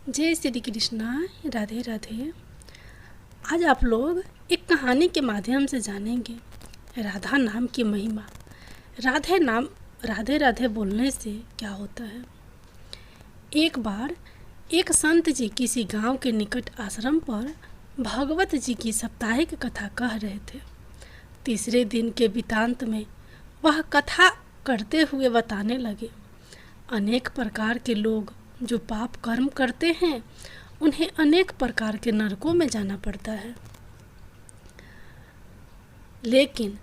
जय श्री कृष्णा। राधे राधे। आज आप लोग एक कहानी के माध्यम से जानेंगे राधा नाम की महिमा। राधे राधे बोलने से क्या होता है। एक बार एक संत जी किसी गांव के निकट आश्रम पर भगवत जी की साप्ताहिक कथा कह रहे थे। तीसरे दिन के वृत्तांत में वह कथा करते हुए बताने लगे, अनेक प्रकार के लोग जो पाप कर्म करते हैं उन्हें अनेक प्रकार के नरकों में जाना पड़ता है, लेकिन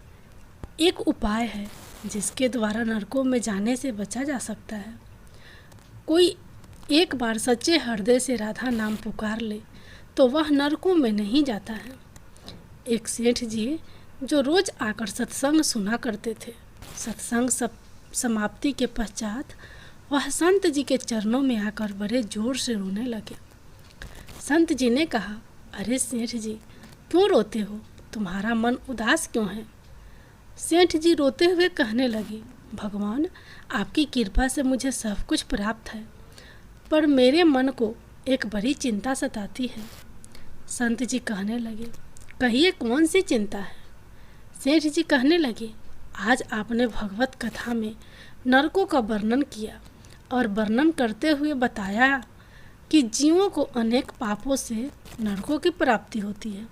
एक उपाय है जिसके द्वारा नरकों में जाने से बचा जा सकता है। कोई एक बार सच्चे हृदय से राधा नाम पुकार ले तो वह नरकों में नहीं जाता है। एक सेठ जी जो रोज आकर सत्संग सुना करते थे, सत्संग समाप्ति के पश्चात वह संत जी के चरणों में आकर बड़े जोर से रोने लगे। संत जी ने कहा, अरे सेठ जी, क्यों रोते हो? तुम्हारा मन उदास क्यों है? सेठ जी रोते हुए कहने लगे, भगवान, आपकी कृपा से मुझे सब कुछ प्राप्त है, पर मेरे मन को एक बड़ी चिंता सताती है। संत जी कहने लगे, कहिए कौन सी चिंता है? सेठ जी कहने लगे, आज आपने भगवत कथा में नरकों का वर्णन किया और वर्णन करते हुए बताया कि जीवों को अनेक पापों से नरकों की प्राप्ति होती है,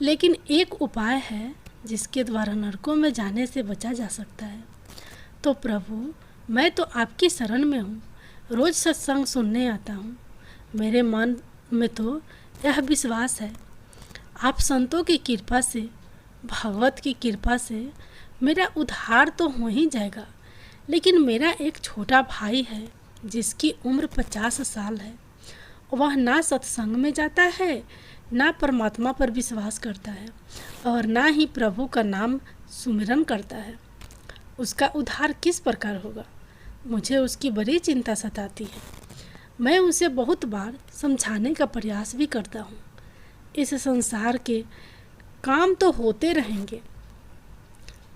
लेकिन एक उपाय है जिसके द्वारा नरकों में जाने से बचा जा सकता है। तो प्रभु, मैं तो आपकी शरण में हूँ, रोज सत्संग सुनने आता हूँ। मेरे मन में तो यह विश्वास है, आप संतों की कृपा से, भगवत की कृपा से मेरा उद्धार तो हो ही जाएगा, लेकिन मेरा एक छोटा भाई है जिसकी उम्र 50 साल है। वह ना सत्संग में जाता है, ना परमात्मा पर विश्वास करता है और ना ही प्रभु का नाम सुमिरन करता है। उसका उद्धार किस प्रकार होगा? मुझे उसकी बड़ी चिंता सताती है। मैं उसे बहुत बार समझाने का प्रयास भी करता हूँ। इस संसार के काम तो होते रहेंगे,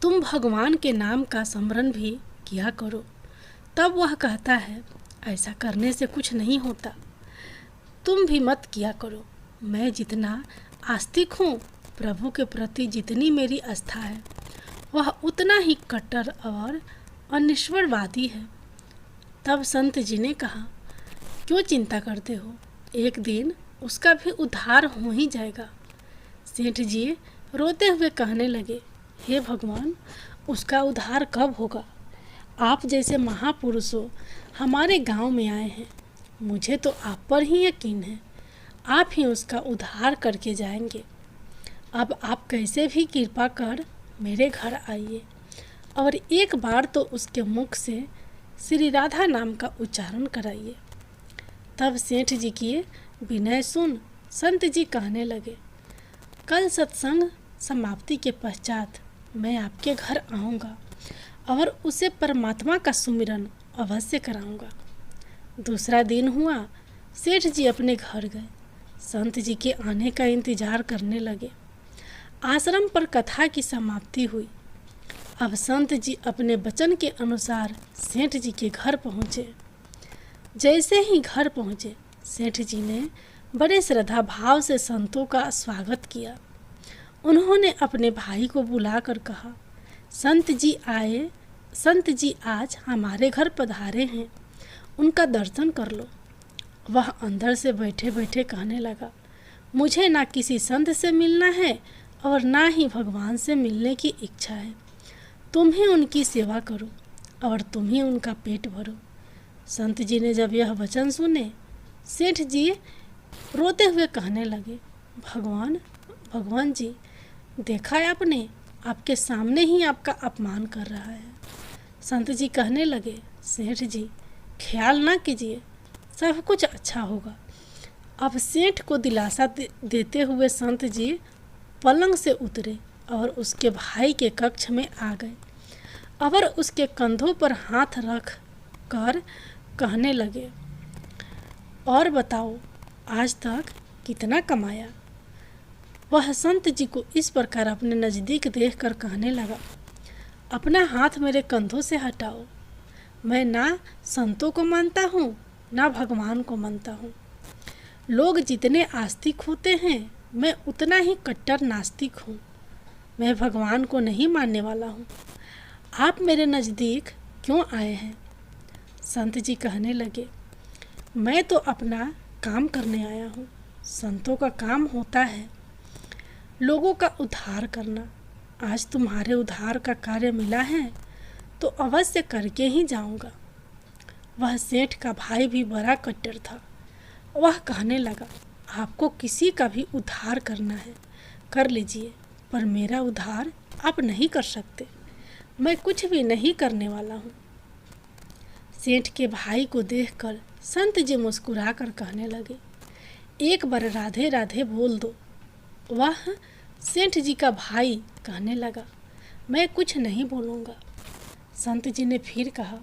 तुम भगवान के नाम का स्मरण भी किया करो। तब वह कहता है, ऐसा करने से कुछ नहीं होता, तुम भी मत किया करो। मैं जितना आस्तिक हूँ, प्रभु के प्रति जितनी मेरी आस्था है, वह उतना ही कट्टर और अनिश्वरवादी है। तब संत जी ने कहा, क्यों चिंता करते हो? एक दिन उसका भी उद्धार हो ही जाएगा। सेठ जी रोते हुए कहने लगे, हे भगवान, उसका उद्धार कब होगा? आप जैसे महापुरुषों हमारे गांव में आए हैं, मुझे तो आप पर ही यकीन है, आप ही उसका उद्धार करके जाएंगे। अब आप कैसे भी कृपा कर मेरे घर आइए और एक बार तो उसके मुख से श्री राधा नाम का उच्चारण कराइए। तब सेठ जी की विनय सुन संत जी कहने लगे, कल सत्संग समाप्ति के पश्चात मैं आपके घर आऊँगा और उसे परमात्मा का सुमिरन अवश्य कराऊंगा। दूसरा दिन हुआ, सेठ जी अपने घर गए। संत जी के आने का इंतजार करने लगे। आश्रम पर कथा की समाप्ति हुई। अब संत जी अपने वचन के अनुसार सेठ जी के घर पहुँचे। जैसे ही घर पहुँचे, सेठ जी ने बड़े श्रद्धा भाव से संतों का स्वागत किया। उन्होंने अपने भाई को बुलाकर कहा, संत जी आज हमारे घर पधारे हैं, उनका दर्शन कर लो। वह अंदर से बैठे बैठे कहने लगा, मुझे ना किसी संत से मिलना है और ना ही भगवान से मिलने की इच्छा है। तुम ही उनकी सेवा करो और तुम ही उनका पेट भरो। संत जी ने जब यह वचन सुने, सेठ जी रोते हुए कहने लगे, भगवान जी, देखा है आपने, आपके सामने ही आपका अपमान कर रहा है। संत जी कहने लगे, सेठ जी ख्याल ना कीजिए, सब कुछ अच्छा होगा। अब सेठ को दिलासा देते हुए संत जी पलंग से उतरे और उसके भाई के कक्ष में आ गए और उसके कंधों पर हाथ रख कर कहने लगे, और बताओ, आज तक कितना कमाया? वह संत जी को इस प्रकार अपने नज़दीक देखकर कहने लगा, अपना हाथ मेरे कंधों से हटाओ। मैं ना संतों को मानता हूँ ना भगवान को मानता हूँ। लोग जितने आस्तिक होते हैं मैं उतना ही कट्टर नास्तिक हूँ। मैं भगवान को नहीं मानने वाला हूँ। आप मेरे नज़दीक क्यों आए हैं? संत जी कहने लगे, मैं तो अपना काम करने आया हूँ। संतों का काम होता है लोगों का उद्धार करना। आज तुम्हारे उद्धार का कार्य मिला है तो अवश्य करके ही जाऊँगा। वह सेठ का भाई भी बड़ा कट्टर था। वह कहने लगा, आपको किसी का भी उद्धार करना है कर लीजिए, पर मेरा उद्धार आप नहीं कर सकते। मैं कुछ भी नहीं करने वाला हूँ। सेठ के भाई को देखकर संत जी मुस्कुरा कर कहने लगे, एक बार राधे राधे बोल दो। वह सेठ जी का भाई कहने लगा, मैं कुछ नहीं बोलूँगा। संत जी ने फिर कहा,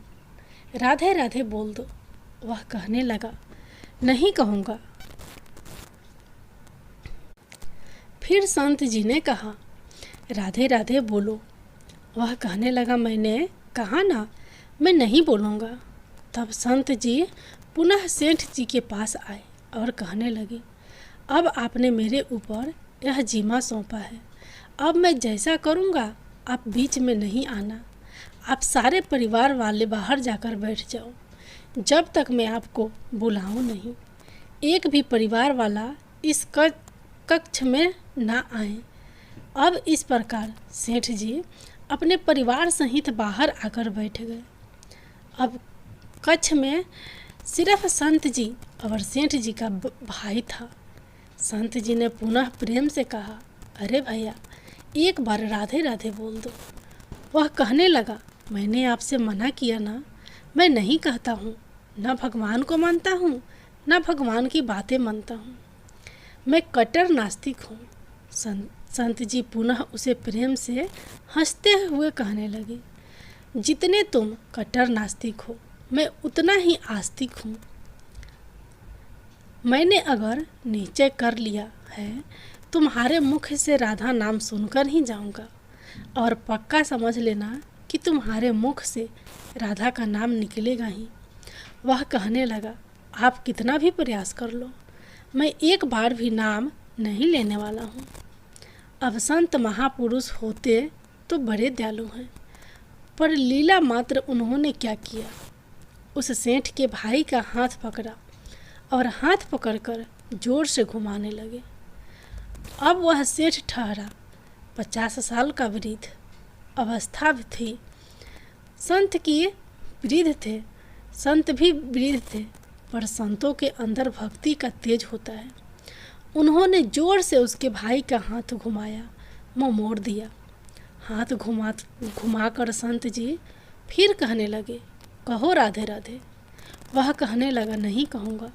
राधे राधे बोल दो। वह कहने लगा, नहीं कहूँगा। फिर संत जी ने कहा, राधे राधे बोलो। वह कहने लगा, मैंने कहा ना मैं नहीं बोलूँगा। तब संत जी पुनः सेठ जी के पास आए और कहने लगे, अब आपने मेरे ऊपर यह जिम्मा सौंपा है। अब मैं जैसा करूँगा आप बीच में नहीं आना। आप सारे परिवार वाले बाहर जाकर बैठ जाओ जब तक मैं आपको बुलाऊं नहीं। एक भी परिवार वाला इस कक्ष में ना आए। अब इस प्रकार सेठ जी अपने परिवार सहित बाहर आकर बैठ गए। अब कक्ष में सिर्फ संत जी और सेठ जी का भाई था। संत जी ने पुनः प्रेम से कहा, अरे भैया एक बार राधे राधे बोल दो। वह कहने लगा, मैंने आपसे मना किया ना, मैं नहीं कहता हूँ। न भगवान को मानता हूँ न भगवान की बातें मानता हूँ। मैं कट्टर नास्तिक हूँ। संत जी पुनः उसे प्रेम से हंसते हुए कहने लगे, जितने तुम कट्टर नास्तिक हो मैं उतना ही आस्तिक हूँ। मैंने अगर निश्चय कर लिया है तुम्हारे मुख से राधा नाम सुनकर ही जाऊँगा, और पक्का समझ लेना कि तुम्हारे मुख से राधा का नाम निकलेगा ही। वह कहने लगा, आप कितना भी प्रयास कर लो मैं एक बार भी नाम नहीं लेने वाला हूँ। अब संत महापुरुष होते तो बड़े दयालु हैं, पर लीला मात्र उन्होंने क्या किया, उस सेठ के भाई का हाथ पकड़ा और हाथ पकड़कर जोर से घुमाने लगे। अब वह सेठ ठहरा 50 साल का वृद्ध अवस्था भी थी। संत की वृद्ध थे, संत भी वृद्ध थे, पर संतों के अंदर भक्ति का तेज होता है। उन्होंने जोर से उसके भाई का हाथ घुमाया, मुँह मोड़ दिया। हाथ घुमाकर संत जी फिर कहने लगे, कहो राधे राधे। वह कहने लगा, नहीं कहूँगा।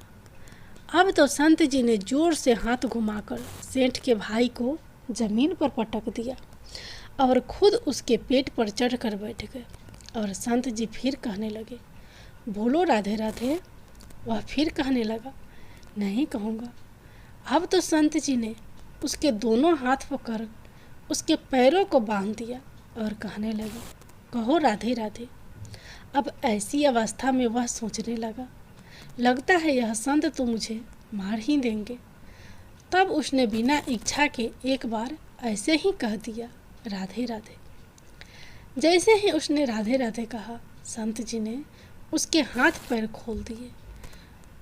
अब तो संत जी ने जोर से हाथ घुमाकर सेठ के भाई को जमीन पर पटक दिया और खुद उसके पेट पर चढ़कर बैठ गए। और संत जी फिर कहने लगे, बोलो राधे राधे। वह फिर कहने लगा, नहीं कहूँगा। अब तो संत जी ने उसके दोनों हाथ पकड़ उसके पैरों को बांध दिया और कहने लगे, कहो राधे राधे। अब ऐसी अवस्था में वह सोचने लगा, लगता है यह संत तो मुझे मार ही देंगे। तब उसने बिना इच्छा के एक बार ऐसे ही कह दिया, राधे राधे। जैसे ही उसने राधे राधे कहा, संत जी ने उसके हाथ पैर खोल दिए।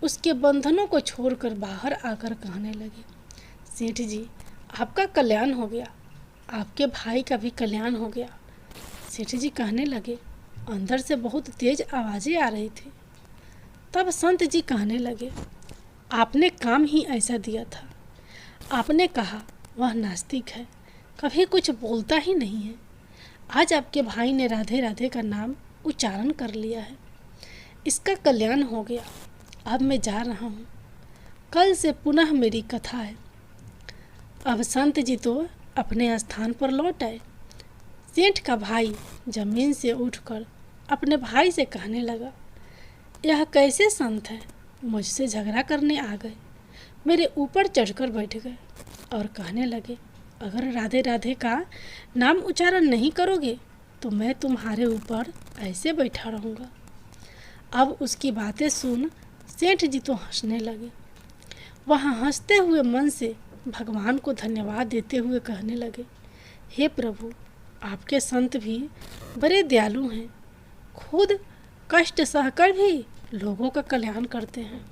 उसके बंधनों को छोड़कर बाहर आकर कहने लगे, सेठ जी आपका कल्याण हो गया, आपके भाई का भी कल्याण हो गया। सेठ जी कहने लगे, अंदर से बहुत तेज आवाज़ें आ रही थी। तब संत जी कहने लगे, आपने काम ही ऐसा दिया था। आपने कहा वह नास्तिक है, कभी कुछ बोलता ही नहीं है। आज आपके भाई ने राधे राधे का नाम उच्चारण कर लिया है, इसका कल्याण हो गया। अब मैं जा रहा हूँ, कल से पुनः मेरी कथा है। अब संत जी तो अपने स्थान पर लौट आए। सेठ का भाई जमीन से उठकर अपने भाई से कहने लगा, यह कैसे संत है, मुझसे झगड़ा करने आ गए, मेरे ऊपर चढ़कर बैठ गए और कहने लगे, अगर राधे राधे का नाम उच्चारण नहीं करोगे तो मैं तुम्हारे ऊपर ऐसे बैठा रहूँगा। अब उसकी बातें सुन सेठ जी तो हंसने लगे। वह हंसते हुए मन से भगवान को धन्यवाद देते हुए कहने लगे, हे प्रभु, आपके संत भी बड़े दयालु हैं, खुद कष्ट सहकर भी लोगों का कल्याण करते हैं।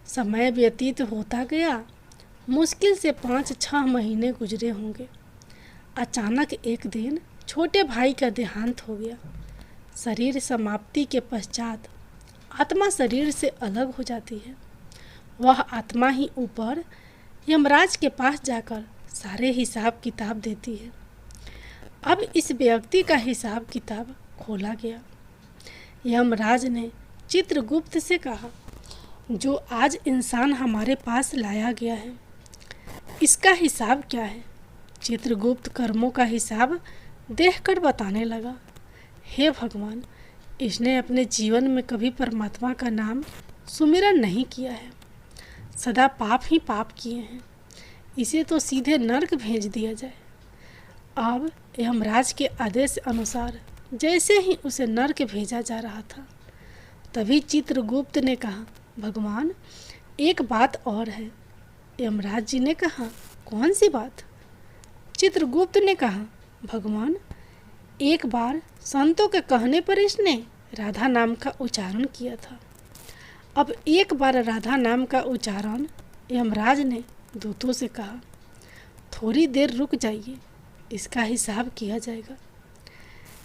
समय व्यतीत होता गया, मुश्किल से 5-6 महीने गुजरे होंगे। अचानक एक दिन छोटे भाई का देहांत हो गया। शरीर समाप्ति के पश्चात आत्मा शरीर से अलग हो जाती है। वह आत्मा ही ऊपर यमराज के पास जाकर सारे हिसाब किताब देती है। अब इस व्यक्ति का हिसाब किताब खोला गया। यमराज ने चित्रगुप्त से कहा, जो आज इंसान हमारे पास लाया गया है, इसका हिसाब क्या है? चित्रगुप्त कर्मों का हिसाब देखकर बताने लगा, हे भगवान, इसने अपने जीवन में कभी परमात्मा का नाम सुमिरन नहीं किया है, सदा पाप ही पाप किए हैं, इसे तो सीधे नर्क भेज दिया जाए। अब यमराज के आदेश अनुसार जैसे ही उसे नर्क भेजा जा रहा था, तभी चित्रगुप्त ने कहा, भगवान, एक बात और है। यमराज जी ने कहा, कौन सी बात? चित्रगुप्त ने कहा, भगवान, एक बार संतों के कहने पर इसने राधा नाम का उच्चारण किया था। अब एक बार राधा नाम का उच्चारण यमराज ने दूतों से कहा, थोड़ी देर रुक जाइए, इसका हिसाब किया जाएगा,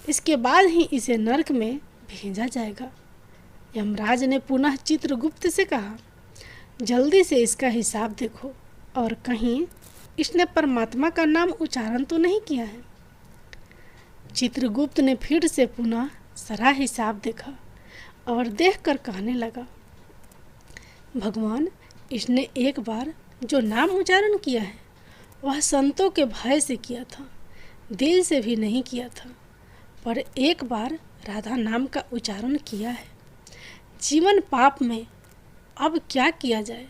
इसके बाद ही इसे नरक में भेजा जाएगा। यमराज ने पुनः चित्रगुप्त से कहा, जल्दी से इसका हिसाब देखो और कहीं इसने परमात्मा का नाम उच्चारण तो नहीं किया है। चित्रगुप्त ने फिर से पुनः सारा हिसाब देखा और देखकर कहने लगा, भगवान, इसने एक बार जो नाम उच्चारण किया है वह संतों के भय से किया था, दिल से भी नहीं किया था, पर एक बार राधा नाम का उच्चारण किया है। जीवन पाप में, अब क्या किया जाए?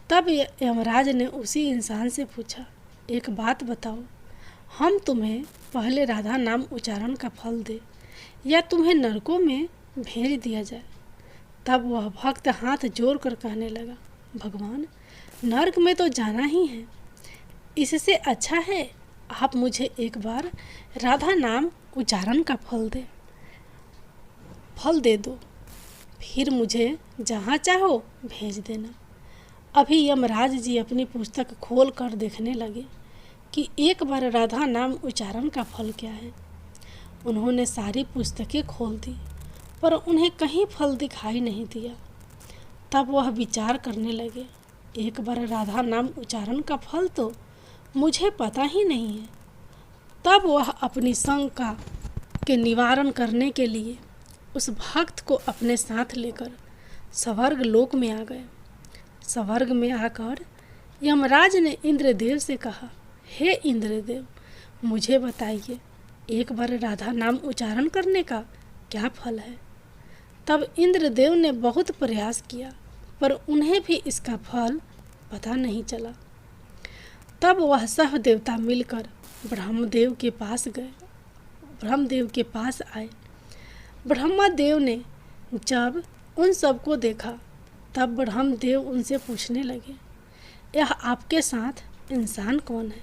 तब यमराज ने उसी इंसान से पूछा, एक बात बताओ, हम तुम्हें पहले राधा नाम उच्चारण का फल दे या तुम्हें नरकों में भेज दिया जाए? तब वह भक्त हाथ जोड़कर कहने लगा, भगवान, नरक में तो जाना ही है, इससे अच्छा है आप मुझे एक बार राधा नाम उच्चारण का फल दे दो, फिर मुझे जहाँ चाहो भेज देना। अभी यमराज जी अपनी पुस्तक खोल कर देखने लगे कि एक बार राधा नाम उच्चारण का फल क्या है। उन्होंने सारी पुस्तकें खोल दी, पर उन्हें कहीं फल दिखाई नहीं दिया। तब वह विचार करने लगे, एक बार राधा नाम उच्चारण का फल तो मुझे पता ही नहीं है। तब वह अपनी शंका के निवारण करने के लिए उस भक्त को अपने साथ लेकर स्वर्ग लोक में आ गए। स्वर्ग में आकर यमराज ने इंद्रदेव से कहा, हे इंद्रदेव, मुझे बताइए, एक बार राधा नाम उच्चारण करने का क्या फल है? तब इंद्रदेव ने बहुत प्रयास किया, पर उन्हें भी इसका फल पता नहीं चला। तब वह सब देवता मिलकर ब्रह्मदेव के पास गए, ब्रह्मदेव के पास आए। ब्रह्मदेव ने जब उन सबको देखा, तब ब्रह्मदेव उनसे पूछने लगे, यह आपके साथ इंसान कौन है?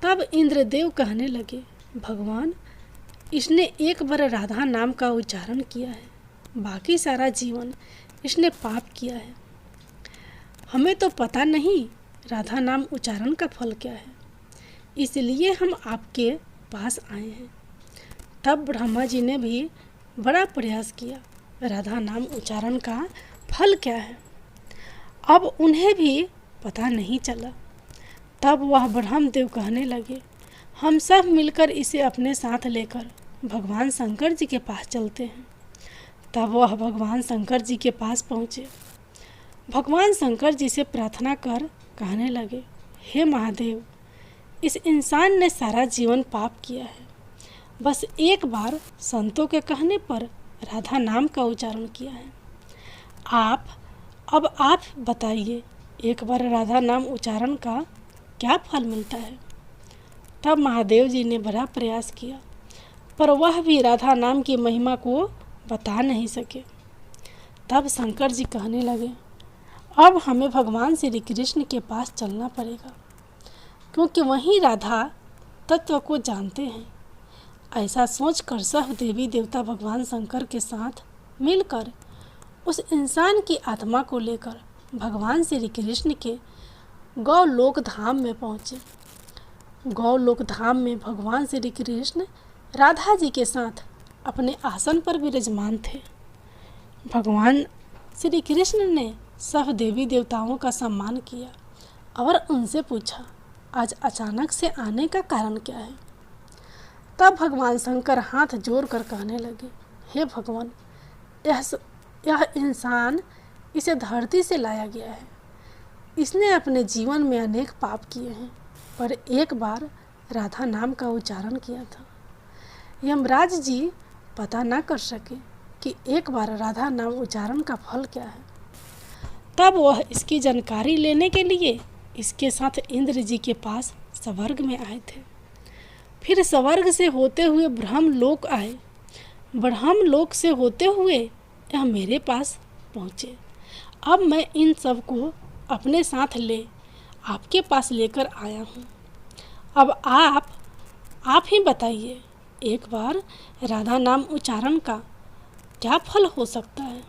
तब इंद्रदेव कहने लगे, भगवान, इसने एक बार राधा नाम का उच्चारण किया है, बाकी सारा जीवन इसने पाप किया है। हमें तो पता नहीं राधा नाम उच्चारण का फल क्या है, इसलिए हम आपके पास आए हैं। तब ब्रह्मा जी ने भी बड़ा प्रयास किया, राधा नाम उच्चारण का फल क्या है? अब उन्हें भी पता नहीं चला। तब वह ब्रह्मदेव कहने लगे, हम सब मिलकर इसे अपने साथ लेकर भगवान शंकर जी के पास चलते हैं। तब वह भगवान शंकर जी के पास पहुँचे। भगवान शंकर जी से प्रार्थना कर कहने लगे, हे महादेव, इस इंसान ने सारा जीवन पाप किया है, बस एक बार संतों के कहने पर राधा नाम का उच्चारण किया है। अब आप बताइए, एक बार राधा नाम उच्चारण का क्या फल मिलता है? तब महादेव जी ने बड़ा प्रयास किया, पर वह भी राधा नाम की महिमा को बता नहीं सके। तब शंकर जी कहने लगे, अब हमें भगवान श्री कृष्ण के पास चलना पड़ेगा, क्योंकि वहीं राधा तत्व को जानते हैं। ऐसा सोचकर सब देवी देवता भगवान शंकर के साथ मिलकर उस इंसान की आत्मा को लेकर भगवान श्री कृष्ण के गौलोक धाम में पहुँचे। गौलोक धाम में भगवान श्री कृष्ण राधा जी के साथ अपने आसन पर विराजमान थे। भगवान श्री कृष्ण ने सब देवी देवताओं का सम्मान किया और उनसे पूछा, आज अचानक से आने का कारण क्या है। तब भगवान शंकर हाथ जोड़कर कहने लगे, हे भगवान, यह इंसान इसे धरती से लाया गया है। इसने अपने जीवन में अनेक पाप किए हैं, पर एक बार राधा नाम का उच्चारण किया था। यमराज जी पता न कर सके कि एक बार राधा नाम उच्चारण का फल क्या है। तब वह इसकी जानकारी लेने के लिए इसके साथ इंद्र जी के पास स्वर्ग में आए थे। फिर स्वर्ग से होते हुए ब्रह्मलोक आए। ब्रह्मलोक से होते हुए यह मेरे पास पहुँचे। अब मैं इन सब को अपने साथ ले आपके पास लेकर आया हूँ। अब आप ही बताइए, एक बार राधा नाम उच्चारण का क्या फल हो सकता है।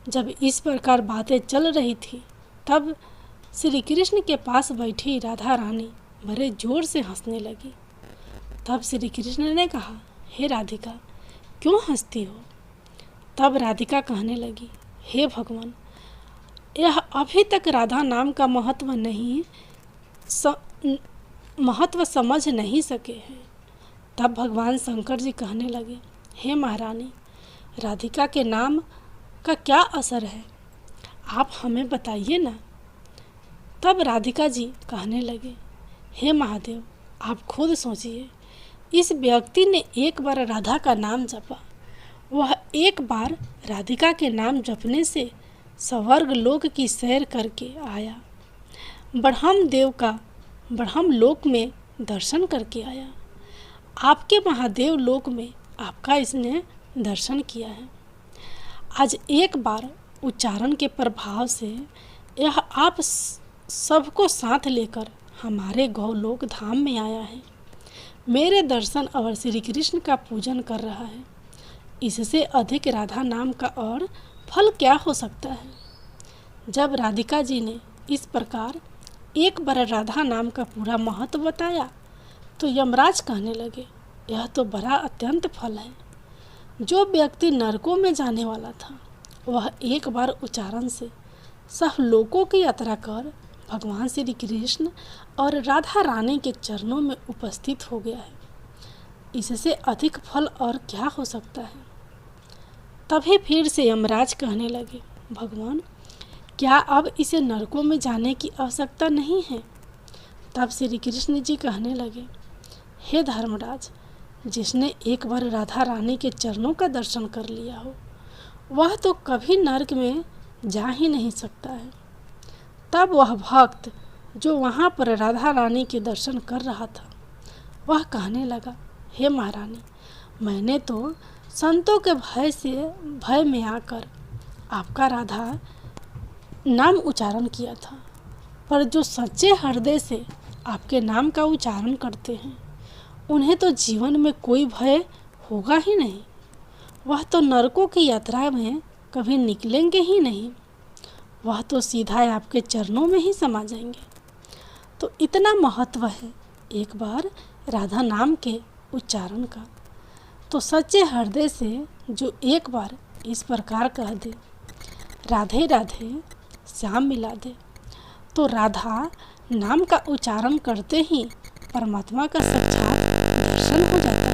जब इस प्रकार बातें चल रही थी, तब श्री कृष्ण के पास बैठी राधा रानी बड़े जोर से हंसने लगी। तब श्री कृष्ण ने कहा, हे राधिका, क्यों हंसती हो। तब राधिका कहने लगी, हे भगवान, यह अभी तक राधा नाम का महत्व समझ नहीं सके हैं। तब भगवान शंकर जी कहने लगे, हे महारानी, राधिका के नाम का क्या असर है, आप हमें बताइए ना। तब राधिका जी कहने लगे, हे महादेव, आप खुद सोचिए, इस व्यक्ति ने एक बार राधा का नाम जपा। वह एक बार राधिका के नाम जपने से स्वर्ग लोक की सैर करके आया, ब्रह्म लोक में दर्शन करके आया। आपके महादेव लोक में आपका इसने दर्शन किया है। आज एक बार उच्चारण के प्रभाव से यह आप सबको साथ लेकर हमारे गौलोक धाम में आया है। मेरे दर्शन और श्री कृष्ण का पूजन कर रहा है। इससे अधिक राधा नाम का और फल क्या हो सकता है। जब राधिका जी ने इस प्रकार एक बार राधा नाम का पूरा महत्व बताया, तो यमराज कहने लगे, यह तो बड़ा अत्यंत फल है। जो व्यक्ति नरकों में जाने वाला था, वह एक बार उच्चारण से सब लोकों की यात्रा कर भगवान श्री कृष्ण और राधा रानी के चरणों में उपस्थित हो गया है। इससे अधिक फल और क्या हो सकता है। तभी फिर से यमराज कहने लगे, भगवान, क्या अब इसे नरकों में जाने की आवश्यकता नहीं है। तब श्री कृष्ण जी कहने लगे, हे धर्मराज, जिसने एक बार राधा रानी के चरणों का दर्शन कर लिया हो, वह तो कभी नरक में जा ही नहीं सकता है। तब वह भक्त जो वहाँ पर राधा रानी के दर्शन कर रहा था, वह कहने लगा, हे महारानी, मैंने तो संतों के भय में आकर आपका राधा नाम उच्चारण किया था, पर जो सच्चे हृदय से आपके नाम का उच्चारण करते हैं, उन्हें तो जीवन में कोई भय होगा ही नहीं। वह तो नरकों की यात्रा में कभी निकलेंगे ही नहीं। वह तो सीधा आपके चरणों में ही समा जाएंगे। तो इतना महत्व है एक बार राधा नाम के उच्चारण का। तो सच्चे हृदय से जो एक बार इस प्रकार कह दे, राधे राधे श्याम मिला दे, तो राधा नाम का उच्चारण करते ही परमात्मा का साक्षात दर्शन हो जाता है।